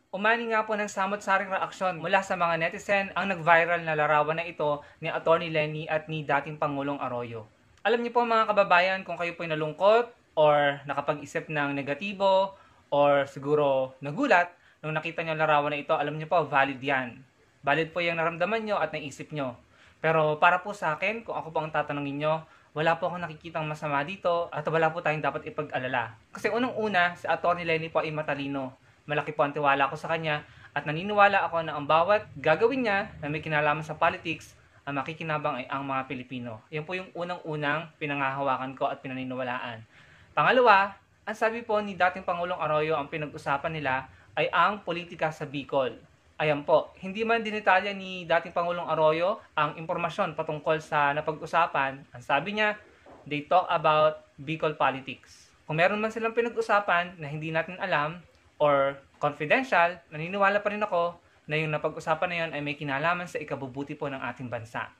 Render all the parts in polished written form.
Umani nga po ng samot-saring reaksyon mula sa mga netizen ang nag-viral na larawan na ito ni Atty. Lenny at ni dating Pangulong Arroyo. Alam niyo po mga kababayan, kung kayo po'y nalungkot or nakapag-isip ng negatibo or siguro nagulat nung nakita niyo ang larawan na ito, alam niyo po, valid yan. Valid po yung naramdaman niyo at naisip niyo. Pero para po sa akin, kung ako po ang tatanungin niyo, wala po akong nakikitang masama dito at wala po tayong dapat ipag-alala. Kasi unang-una, si Atty. Lenny po ay matalino. Malaki po ang tiwala ko sa kanya at naniniwala ako na ang bawat gagawin niya na may kinalaman sa politics, ang makikinabang ay ang mga Pilipino. Yan po yung unang-unang pinangahawakan ko at pinaniniwalaan. Pangalawa, ang sabi po ni dating Pangulong Arroyo, ang pinag-usapan nila ay ang politika sa Bicol. Ayan po, hindi man dinitalya ni dating Pangulong Arroyo ang impormasyon patungkol sa napag-usapan. Ang sabi niya, they talk about Bicol politics. Kung meron man silang pinag-usapan na hindi natin alam, or confidential, naniniwala pa rin ako na yung napag-usapan na yun ay may kinalaman sa ikabubuti po ng ating bansa.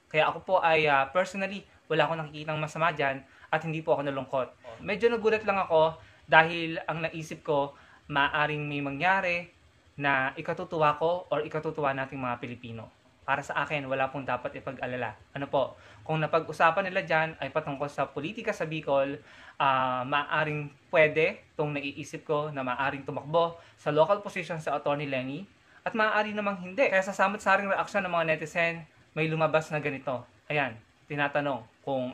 Kaya ako po ay personally, wala akong nakikitang masama dyan at hindi po ako nalungkot. Medyo nagulat lang ako dahil ang naisip ko, maaring may mangyari na ikatutuwa ko or ikatutuwa nating mga Pilipino. Para sa akin, wala pong dapat ipag-alala. Ano po, kung napag-usapan nila dyan ay patungkol sa politika sa Bicol, maaring pwede itong naiisip ko na maaring tumakbo sa local position sa Atty. Lenny at maaari namang hindi. Kaya sa samot-saring reaksyon ng mga netizen, may lumabas na ganito. Ayan, tinatanong kung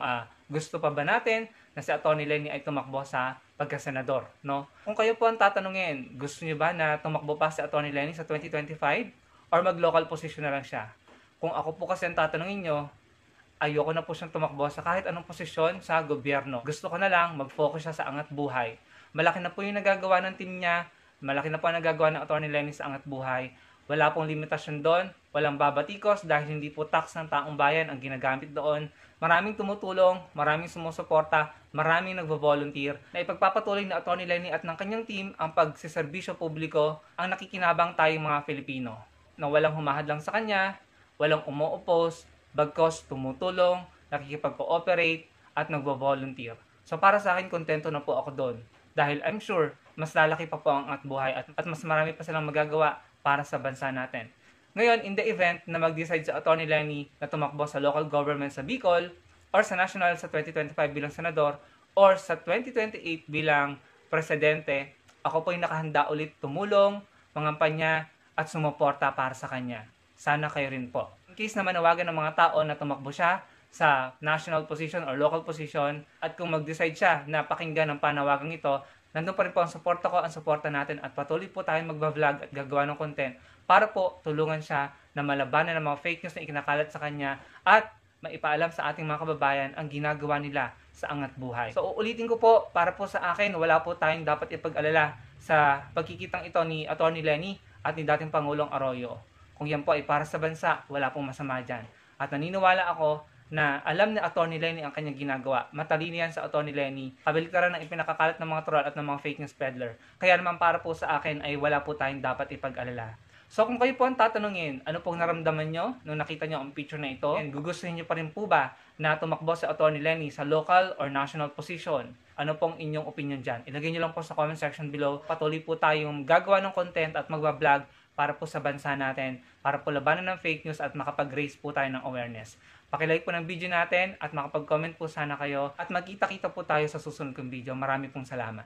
gusto pa ba natin na si Atty. Lenny ay tumakbo sa pagkasenador, no? Kung kayo po ang tatanungin, gusto niyo ba na tumakbo pa si Atty. Lenny sa 2025 or mag-local position na lang siya? Kung ako po kasi ang tatanungin nyo, ayoko na po siyang tumakbo sa kahit anong posisyon sa gobyerno. Gusto ko na lang mag-focus siya sa angat buhay. Malaki na po yung nagagawa ng team niya, malaki na po ang nagagawa ng Atty. Lenny sa angat buhay. Wala pong limitasyon doon, walang babatikos dahil hindi po tax ng taong bayan ang ginagamit doon. Maraming tumutulong, maraming sumusuporta, maraming nagvo-volunteer na ipagpapatuloy ni Atty. Lenny at ng kanyang team ang pagsiservisyo publiko ang nakikinabang tayong mga Pilipino. Na walang humahadlang sa kanya, walang umu-oppose, bagkos tumutulong, nakikipag-cooperate, at nagvo-volunteer. So para sa akin, kontento na po ako doon. Dahil I'm sure, mas lalaki pa po ang buhay at mas marami pa silang magagawa para sa bansa natin. Ngayon, in the event na mag-decide sa Atty. Lenny na tumakbo sa local government sa Bicol, or sa national sa 2025 bilang senador, or sa 2028 bilang presidente, ako po ay nakahanda ulit tumulong, mangampanya, at sumuporta para sa kanya. Sana kayo rin po. In case na manawagan ng mga tao na tumakbo siya sa national position or local position at kung mag-decide siya na pakinggan ang panawagang ito, nandun pa rin po ang suporta ko, ang suporta natin at patuloy po tayong magba-vlog at gagawa ng content para po tulungan siya na malabanan ng mga fake news na ikinakalat sa kanya at maipaalam sa ating mga kababayan ang ginagawa nila sa angat buhay. So uulitin ko po, para po sa akin, wala po tayong dapat ipag-alala sa pagkikitang ito ni Atty. Lenny at ni dating Pangulong Arroyo. Kung yan po ay para sa bansa, wala pong masama dyan. At naniniwala ako na alam ni Atty. Lenny ang kanyang ginagawa. Matalino yan sa Atty. Lenny. Kabaliktaran ng ipinakakalat ng mga troll at ng mga fake news peddler. Kaya naman para po sa akin ay wala po tayong dapat ipag-alala. So kung kayo po ang tatanungin, ano pong naramdaman nyo nung nakita nyo ang picture na ito? And gugustuhin nyo pa rin po ba na tumakbo si Atty. Lenny sa local or national position? Ano pong inyong opinion dyan? Ilagay nyo lang po sa comment section below. Patuloy po tayong gagawa ng content at magbablog para po sa bansa natin, para po labanan ng fake news at makapag-raise po tayo ng awareness. Pakilike po ng video natin at makapag-comment po sana kayo at magkita-kita po tayo sa susunod kong video. Marami pong salamat.